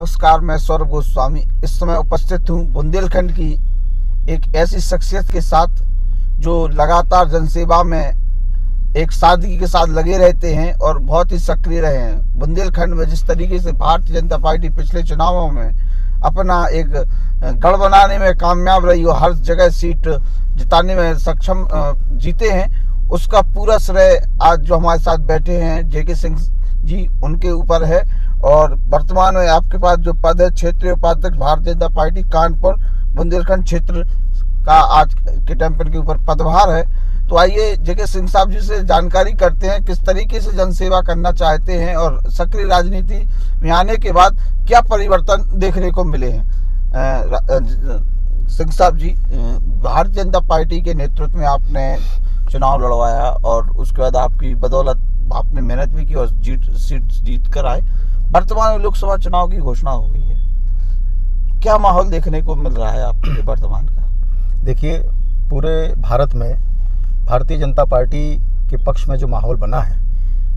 नमस्कार, मैं सौरभ गोस्वामी इस समय उपस्थित हूँ बुंदेलखंड की एक ऐसी शख्सियत के साथ जो लगातार जनसेवा में एक सादगी के साथ लगे रहते हैं और बहुत ही सक्रिय रहे हैं। बुंदेलखंड में जिस तरीके से भारतीय जनता पार्टी पिछले चुनावों में अपना एक गढ़ बनाने में कामयाब रही और हर जगह सीट जिताने में सक्षम जीते हैं, उसका पूरा श्रेय आज जो हमारे साथ बैठे हैं जेके सिंह जी उनके ऊपर है। और वर्तमान में आपके पास जो पद है क्षेत्रीय उपाध्यक्ष भारतीय जनता पार्टी कानपुर बुंदेलखंड क्षेत्र का आज के टाइम पर के ऊपर पदभार है। तो आइए जेके सिंह साहब जी से जानकारी करते हैं किस तरीके से जनसेवा करना चाहते हैं और सक्रिय राजनीति में आने के बाद क्या परिवर्तन देखने को मिले हैं। सिंह साहब जी, भारतीय जनता पार्टी के नेतृत्व में आपने चुनाव लड़वाया और उसके बाद आपकी बदौलत आपने मेहनत भी की और सीट जीत कर आए। वर्तमान में लोकसभा चुनाव की घोषणा हो गई है, क्या माहौल देखने को मिल रहा है आपके वर्तमान का? देखिए, पूरे भारत में भारतीय जनता पार्टी के पक्ष में जो माहौल बना है,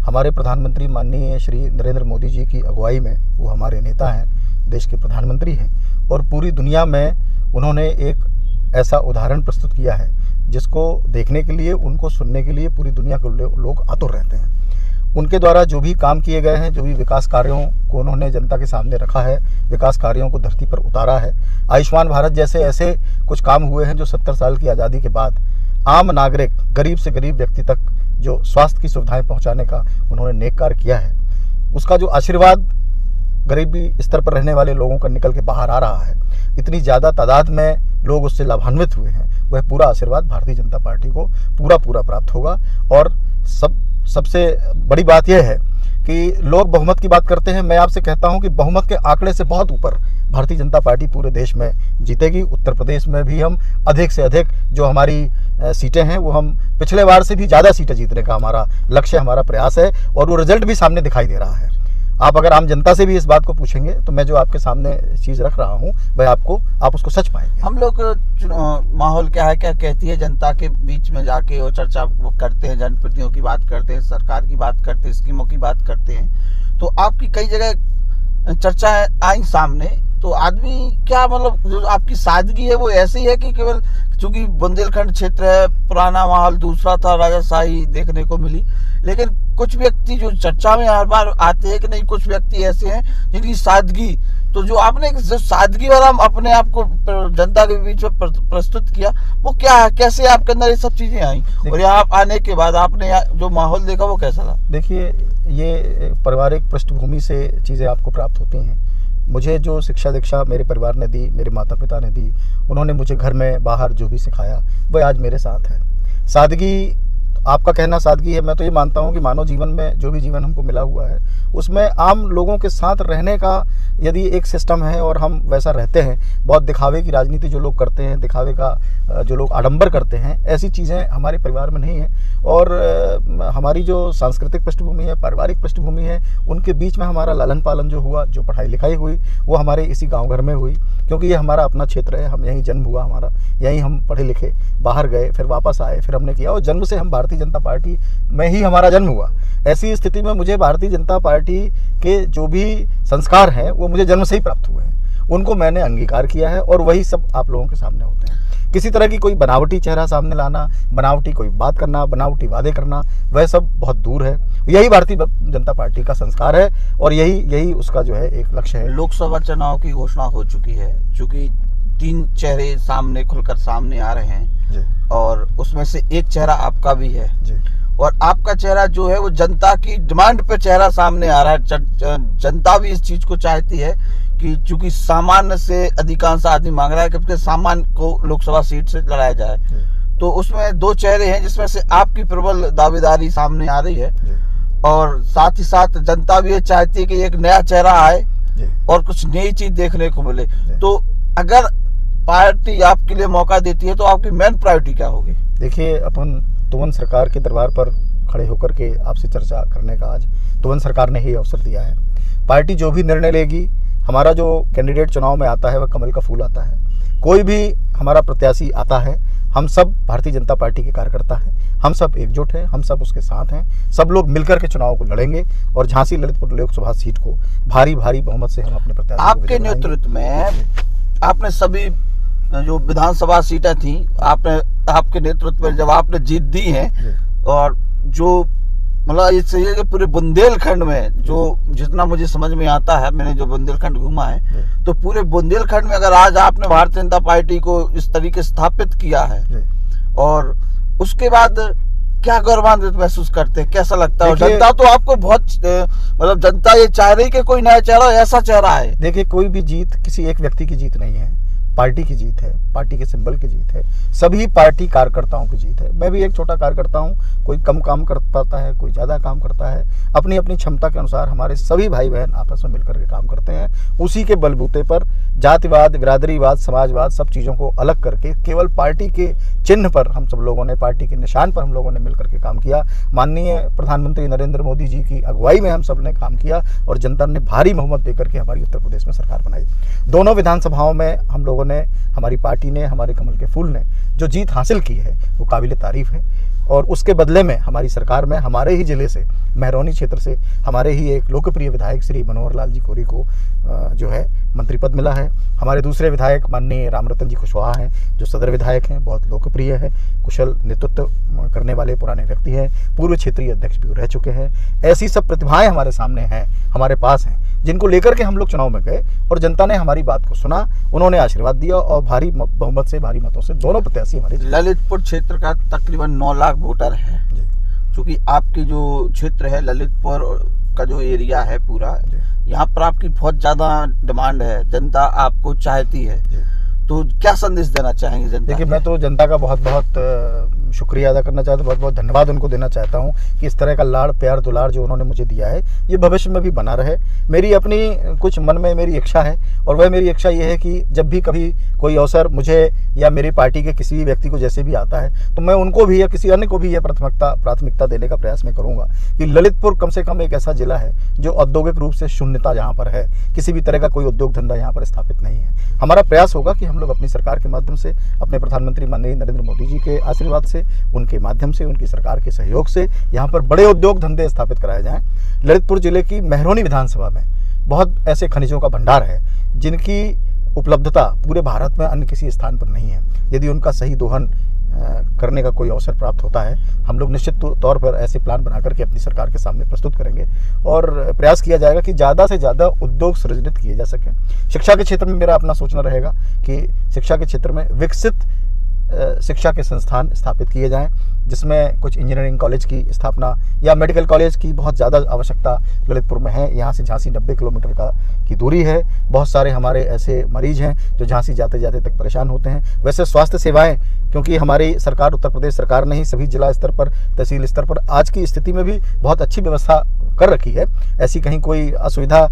हमारे प्रधानमंत्री माननीय श्री नरेंद्र मोदी जी की अगुवाई में, वो हमारे नेता हैं, देश के प्रधानमंत्री हैं और पूरी दुनिया में उन्होंने एक ऐसा उदाहरण प्रस्तुत किया है जिसको देखने के लिए, उनको सुनने के लिए पूरी दुनिया के लोग आतुर रहते हैं। उनके द्वारा जो भी काम किए गए हैं, जो भी विकास कार्यों को उन्होंने जनता के सामने रखा है, विकास कार्यों को धरती पर उतारा है। आयुष्मान भारत जैसे ऐसे कुछ काम हुए हैं जो 70 साल की आज़ादी के बाद आम नागरिक, गरीब से गरीब व्यक्ति तक जो स्वास्थ्य की सुविधाएं पहुंचाने का उन्होंने नेक कार्य किया है। उसका जो आशीर्वाद गरीबी स्तर पर रहने वाले लोगों का निकल के बाहर आ रहा है, इतनी ज़्यादा तादाद में लोग उससे लाभान्वित हुए हैं, वह पूरा आशीर्वाद भारतीय जनता पार्टी को पूरा प्राप्त होगा। और सबसे बड़ी बात यह है कि लोग बहुमत की बात करते हैं, मैं आपसे कहता हूं कि बहुमत के आंकड़े से बहुत ऊपर भारतीय जनता पार्टी पूरे देश में जीतेगी। उत्तर प्रदेश में भी हम अधिक से अधिक जो हमारी सीटें हैं, वो हम पिछले बार से भी ज़्यादा सीटें जीतने का हमारा लक्ष्य, हमारा प्रयास है और वो रिजल्ट भी सामने दिखाई दे रहा है। आप अगर आम जनता से भी इस बात को पूछेंगे तो मैं जो आपके सामने चीज़ रख रहा हूँ वह आप उसको सच पाएंगे। हम लोग माहौल क्या है, क्या कहती है जनता के बीच में जाके और चर्चा करते हैं, जनप्रतिनिधियों की बात करते हैं, सरकार की बात करते हैं, स्कीमों की बात करते हैं, तो आपकी कई जगह चर्चाएं आई सामने। तो आदमी क्या, मतलब जो आपकी सादगी है वो ऐसी है कि केवल चूंकि बुंदेलखंड क्षेत्र है, पुराना माहौल दूसरा था, राजाशाही देखने को मिली, लेकिन कुछ व्यक्ति जो चर्चा में हर बार आते हैं कि नहीं, कुछ व्यक्ति ऐसे हैं जिनकी सादगी, तो जो आपने जो सादगी वाला अपने आप को जनता के बीच में प्रस्तुत किया, वो क्या है, कैसे आपके अंदर ये सब चीजें आई और यहाँ आने के बाद आपने जो माहौल देखा वो कैसा था? देखिए, ये पारिवारिक पृष्ठभूमि से चीज़ें आपको प्राप्त होती हैं। मुझे जो शिक्षा दीक्षा मेरे परिवार ने दी, मेरे माता पिता ने दी, उन्होंने मुझे घर में बाहर जो भी सिखाया वह आज मेरे साथ है। सादगी, आपका कहना सादगी है, मैं तो ये मानता हूँ कि मानव जीवन में जो भी जीवन हमको मिला हुआ है उसमें आम लोगों के साथ रहने का यदि एक सिस्टम है और हम वैसा रहते हैं, बहुत दिखावे की राजनीति जो लोग करते हैं, दिखावे का जो लोग आडंबर करते हैं, ऐसी चीज़ें हमारे परिवार में नहीं है। और हमारी जो सांस्कृतिक पृष्ठभूमि है, पारिवारिक पृष्ठभूमि है, उनके बीच में हमारा लालन पालन जो हुआ, जो पढ़ाई लिखाई हुई, वो हमारे इसी गाँव घर में हुई, क्योंकि ये हमारा अपना क्षेत्र है, हम यहीं जन्म हुआ हमारा, यहीं हम पढ़े लिखे, बाहर गए, फिर वापस आए, फिर हमने किया और जन्म से हम भारतीय जनता पार्टी में ही हमारा जन्म हुआ। ऐसी स्थिति में मुझे भारतीय जनता पार्टी के जो भी संस्कार हैं वो मुझे जन्म से ही प्राप्त हुए हैं, उनको मैंने अंगीकार किया है और वही सब आप लोगों के सामने होते हैं। किसी तरह की कोई बनावटी चेहरा सामने लाना, बनावटी कोई बात करना, बनावटी वादे करना, वह सब बहुत दूर है। यही भारतीय जनता पार्टी का संस्कार है और यही उसका जो है एक लक्ष्य है। लोकसभा चुनाव की घोषणा हो चुकी है, चूंकि 3 चेहरे सामने खुलकर सामने आ रहे हैं जी, और उसमें से एक चेहरा आपका भी है जी, और आपका चेहरा जो है वो जनता की डिमांड पे चेहरा सामने आ रहा है। जनता भी इस चीज को चाहती है कि चूंकि सामान्य से अधिकांश आदमी मांग रहा है कि सामान्य को लोकसभा सीट से लड़ाया जाए, तो उसमें 2 चेहरे हैं जिसमें से आपकी प्रबल दावेदारी सामने आ रही है और साथ ही साथ जनता भी ये चाहती है कि एक नया चेहरा आए और कुछ नई चीज देखने को मिले। तो अगर पार्टी आपके लिए मौका देती है तो आपकी मेन प्रायोरिटी क्या होगी? देखिए, अपन तुवन सरकार के दरबार पर खड़े होकर के आपसे चर्चा करने का आज तुवन सरकार ने ही अवसर दिया है। पार्टी जो भी निर्णय लेगी, हमारा जो कैंडिडेट चुनाव में आता है वह कमल का फूल आता है। कोई भी हमारा प्रत्याशी आता है, हम सब भारतीय जनता पार्टी के कार्यकर्ता हैं, हम सब एकजुट हैं, हम सब उसके साथ हैं। सब लोग मिलकर के चुनाव को लड़ेंगे और झांसी ललितपुर लोकसभा सीट को भारी भारी बहुमत से हम अपने प्रत्याशी आपके नेतृत्व में आपने सभी जो विधानसभा सीटें थी, आपके नेतृत्व में जब आपने जीत दी है, और जो मतलब ये चाहिए कि पूरे बुंदेलखंड में जो जितना मुझे समझ में आता है, मैंने जो बुंदेलखंड घूमा है, तो पूरे बुंदेलखंड में अगर आज आपने भारतीय जनता पार्टी को इस तरीके स्थापित किया है, और उसके बाद क्या गौरवान्वित महसूस करते हैं, कैसा लगता है? जनता तो आपको बहुत मतलब जनता ये चाह रही कि कोई नया चेहरा, ऐसा चेहरा है। देखिए, कोई भी जीत किसी एक व्यक्ति की जीत नहीं है, पार्टी की जीत है, पार्टी के सिंबल की जीत है, सभी पार्टी कार्यकर्ताओं की जीत है। मैं भी एक छोटा कार्यकर्ता हूं, कोई कम काम कर पाता है, कोई ज़्यादा काम करता है, अपनी अपनी क्षमता के अनुसार हमारे सभी भाई बहन आपस में मिलकर के काम करते हैं। उसी के बलबूते पर जातिवाद, बिरादरीवाद, समाजवाद सब चीज़ों को अलग करके केवल पार्टी के चिन्ह पर हम सब लोगों ने, पार्टी के निशान पर हम लोगों ने मिलकर के काम किया। माननीय प्रधानमंत्री नरेंद्र मोदी जी की अगुवाई में हम सब ने काम किया और जनता ने भारी बहुमत देकर के हमारी उत्तर प्रदेश में सरकार बनाई। दोनों विधानसभाओं में हम लोगों ने, हमारी पार्टी ने, हमारे कमल के फूल ने जो जीत हासिल की है वो काबिल तारीफ है। और उसके बदले में हमारी सरकार में हमारे ही जिले से, महरौनी क्षेत्र से, हमारे ही एक लोकप्रिय विधायक श्री मनोहर लाल जी कोरी को जो है मंत्री पद मिला है। हमारे दूसरे विधायक माननीय रामरतन जी कुशवाहा हैं, जो सदर विधायक हैं, बहुत लोकप्रिय है, कुशल नेतृत्व करने वाले पुराने व्यक्ति हैं, पूर्व क्षेत्रीय अध्यक्ष भी रह चुके हैं। ऐसी सब प्रतिभाएं हमारे सामने हैं, हमारे पास हैं, जिनको लेकर के हम लोग चुनाव में गए और जनता ने हमारी बात को सुना, उन्होंने आशीर्वाद दिया और भारी बहुमत से, भारी मतों से दोनों प्रत्याशी हमारे। ललितपुर क्षेत्र का तकरीबन 9 लाख वोटर है, क्योंकि आपकी जो क्षेत्र है ललितपुर का जो एरिया है पूरा, यहाँ पर आपकी बहुत ज्यादा डिमांड है, जनता आपको चाहती है, तो क्या संदेश देना चाहेंगे जनता? देखिए, मैं तो जनता का बहुत बहुत शुक्रिया अदा करना चाहता हूँ, बहुत बहुत धन्यवाद उनको देना चाहता हूँ कि इस तरह का लाड़ प्यार दुलार जो उन्होंने मुझे दिया है ये भविष्य में भी बना रहे। मेरी अपनी कुछ मन में मेरी इच्छा है, और वह मेरी इच्छा ये है कि जब भी कभी कोई अवसर मुझे या मेरी पार्टी के किसी भी व्यक्ति को जैसे भी आता है, तो मैं उनको भी या किसी अन्य को भी यह प्राथमिकता देने का प्रयास मैं करूँगा कि ललितपुर कम से कम एक ऐसा जिला है जो औद्योगिक रूप से शून्यता जहाँ पर है, किसी भी तरह का कोई उद्योग धंधा यहाँ पर स्थापित नहीं है। हमारा प्रयास होगा कि हम लोग अपनी सरकार के माध्यम से, अपने प्रधानमंत्री माननीय नरेंद्र मोदी जी के आशीर्वाद से, उनके माध्यम से, उनकी सरकार के सहयोग से यहाँ पर बड़े उद्योग धंधे स्थापित कराए जाएं। ललितपुर जिले की महरौनी विधानसभा में बहुत ऐसे खनिजों का भंडार है जिनकी उपलब्धता पूरे भारत में अन्य किसी स्थान पर नहीं है। यदि उनका सही दोहन करने का कोई अवसर प्राप्त होता है, हम लोग निश्चित तौर पर ऐसे प्लान बना करके अपनी सरकार के सामने प्रस्तुत करेंगे और प्रयास किया जाएगा कि ज़्यादा से ज़्यादा उद्योग सृजित किए जा सकें। शिक्षा के क्षेत्र में मेरा अपना सोचना रहेगा कि शिक्षा के क्षेत्र में विकसित शिक्षा के संस्थान स्थापित किए जाएं, जिसमें कुछ इंजीनियरिंग कॉलेज की स्थापना या मेडिकल कॉलेज की बहुत ज़्यादा आवश्यकता ललितपुर में है। यहाँ से झांसी 90 किलोमीटर की दूरी है। बहुत सारे हमारे ऐसे मरीज हैं जो झांसी जाते जाते तक परेशान होते हैं। वैसे स्वास्थ्य सेवाएं, क्योंकि हमारी सरकार, उत्तर प्रदेश सरकार ने ही सभी जिला स्तर पर, तहसील स्तर पर आज की स्थिति में भी बहुत अच्छी व्यवस्था कर रखी है, ऐसी कहीं कोई असुविधा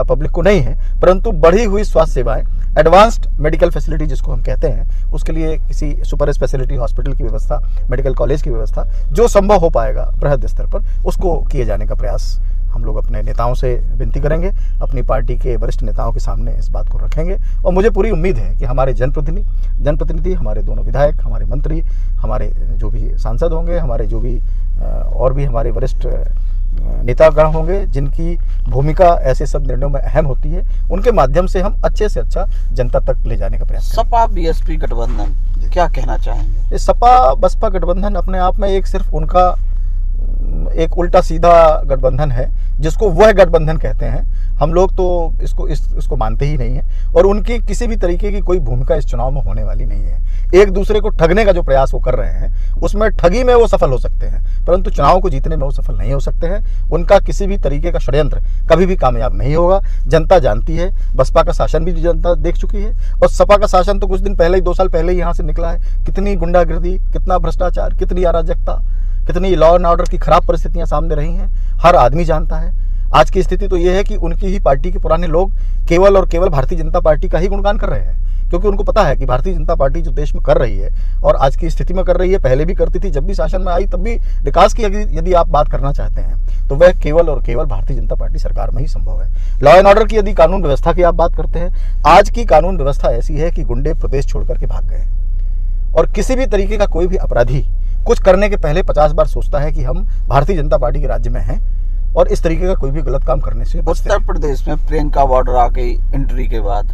पब्लिक को नहीं है, परंतु बढ़ी हुई स्वास्थ्य सेवाएं, एडवांस्ड मेडिकल फैसिलिटी जिसको हम कहते हैं, उसके लिए किसी सुपर स्पेशलिटी हॉस्पिटल की व्यवस्था, मेडिकल कॉलेज की व्यवस्था जो संभव हो पाएगा बृहद स्तर पर, उसको किए जाने का प्रयास हम लोग अपने नेताओं से विनती करेंगे, अपनी पार्टी के वरिष्ठ नेताओं के सामने इस बात को रखेंगे। और मुझे पूरी उम्मीद है कि हमारे जनप्रतिनिधि, हमारे दोनों विधायक, हमारे मंत्री, हमारे जो भी सांसद होंगे, हमारे जो भी और भी हमारे वरिष्ठ नेतागण होंगे जिनकी भूमिका ऐसे सब निर्णयों में अहम होती है, उनके माध्यम से हम अच्छे से अच्छा जनता तक ले जाने का प्रयास करेंगे। सपा बीएसपी गठबंधन क्या कहना चाहेंगे? सपा बसपा गठबंधन अपने आप में एक सिर्फ उनका एक उल्टा सीधा गठबंधन है, जिसको वह गठबंधन कहते हैं। हम लोग तो इसको मानते ही नहीं है, और उनकी किसी भी तरीके की कोई भूमिका इस चुनाव में होने वाली नहीं है। एक दूसरे को ठगने का जो प्रयास वो कर रहे हैं, उसमें ठगी में वो सफल हो सकते हैं, परंतु चुनाव को जीतने में वो सफल नहीं हो सकते हैं। उनका किसी भी तरीके का षड्यंत्र कभी भी कामयाब नहीं होगा। जनता जानती है, बसपा का शासन भी जनता देख चुकी है, और सपा का शासन तो कुछ दिन पहले ही, 2 साल पहले ही यहाँ से निकला है। कितनी गुंडागिर्दी, कितना भ्रष्टाचार, कितनी अराजकता, कितनी लॉ एंड ऑर्डर की खराब परिस्थितियां सामने रही हैं, हर आदमी जानता है। आज की स्थिति तो ये है कि उनकी ही पार्टी के पुराने लोग केवल और केवल भारतीय जनता पार्टी का ही गुणगान कर रहे हैं, क्योंकि उनको पता है कि भारतीय जनता पार्टी जो देश में कर रही है और आज की स्थिति में कर रही है, पहले भी करती थी, जब भी शासन में आई तब भी विकास की यदि आप बात करना चाहते हैं तो वह केवल और केवल भारतीय जनता पार्टी सरकार में ही संभव है। लॉ एंड ऑर्डर की यदि कानून व्यवस्था की आप बात करते हैं, आज की कानून व्यवस्था ऐसी है कि गुंडे प्रदेश छोड़ करके भाग गए, और किसी भी तरीके का कोई भी अपराधी कुछ करने के पहले 50 बार सोचता है कि हम भारतीय जनता पार्टी के राज्य में हैं और इस तरीके का कोई भी गलत काम करने से बचते हैं। उत्तर प्रदेश में प्रियंका वाड्रा की एंट्री के बाद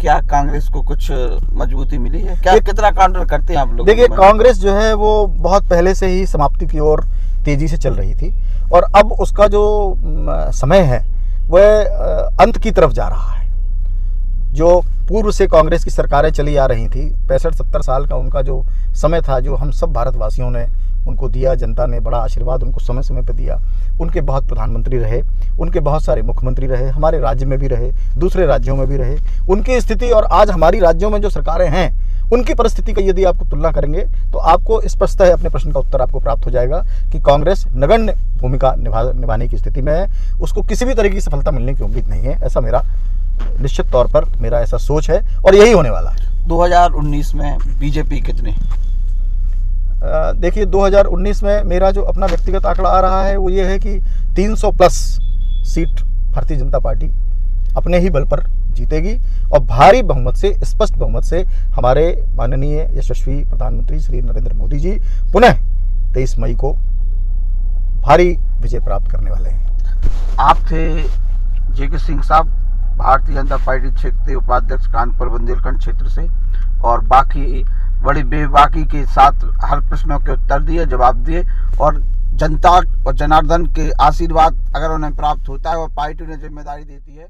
क्या कांग्रेस को कुछ मजबूती मिली है? क्या कितना काउंटर करते हैं आप लोग? देखिए, कांग्रेस जो है वो बहुत पहले से ही समाप्ति की ओर तेजी से चल रही थी और अब उसका जो समय है वह अंत की तरफ जा रहा है। जो पूर्व से कांग्रेस की सरकारें चली आ रही थी, 65-70 साल का उनका जो समय था, जो हम सब भारतवासियों ने उनको दिया, जनता ने बड़ा आशीर्वाद उनको समय समय पर दिया। उनके बहुत प्रधानमंत्री रहे, उनके बहुत सारे मुख्यमंत्री रहे, हमारे राज्य में भी रहे, दूसरे राज्यों में भी रहे। उनकी स्थिति और आज हमारी राज्यों में जो सरकारें हैं उनकी परिस्थिति का यदि आपको तुलना करेंगे तो आपको स्पष्ट है, अपने प्रश्न का उत्तर आपको प्राप्त हो जाएगा कि कांग्रेस नगण्य भूमिका निभाने की स्थिति में है। उसको किसी भी तरह की सफलता मिलने की उम्मीद नहीं है, ऐसा मेरा निश्चित तौर पर मेरा ऐसा सोच है और यही होने वाला है। 2019 में बीजेपी कितने? देखिए, 2019 में मेरा जो अपना व्यक्तिगत आंकड़ा आ रहा है वो ये है कि 300 plus seat Bharatiya Janata party अपने ही बल पर जीतेगी और भारी बहुमत से, स्पष्ट बहुमत से हमारे माननीय यशस्वी प्रधानमंत्री श्री नरेंद्र मोदी जी पुनः 23 मई को भारी विजय प्राप्त करने वाले हैं। आप थे जेके सिंह साहब, भारतीय जनता पार्टी क्षेत्रीय उपाध्यक्ष कानपुर बुंदेलखंड क्षेत्र से, और बाकी बड़ी बेबाकी के साथ हर प्रश्नों के उत्तर दिए, जवाब दिए और जनता और जनार्दन के आशीर्वाद अगर उन्हें प्राप्त होता है और पार्टी उन्हें जिम्मेदारी देती है